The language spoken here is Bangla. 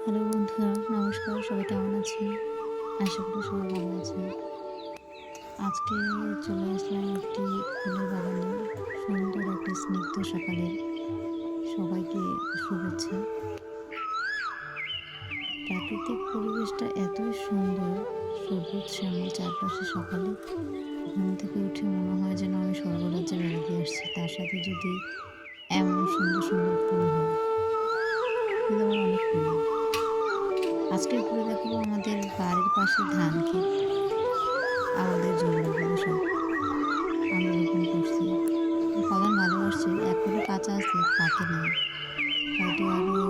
হ্যালো বন্ধুরা, নমস্কার। সবাই কেমন আছেন? আশা করি সবাই ভালো আছেন। আজকে চলে আসলাম একটি ফুলের বাগানে। সুন্দর একটা স্নিগ্ধ সকালের সবাইকে শুভেচ্ছা। প্রাকৃতিক পরিবেশটা এতই সুন্দর, সবুজ শ্যামল চারপাশে। সকালে ঘুম থেকে উঠে মনে হয় যেন আমি স্বর্গরাজ্যে বেড়াতে আসছি। তার সাথে যদি এমন সুন্দর সুন্দর ফুল হয়, ফুল আমার অনেক প্রিয়। আজকে ঘুরে দেখাবো আমাদের বাড়ির পাশে ধান ক্ষেত। আমাদের জমিগুলো সব আমরা রোপণ করছি। ফলন ভালো আসছে, এখনো কাঁচা আছে, পাকে নাই। হয়তো আরও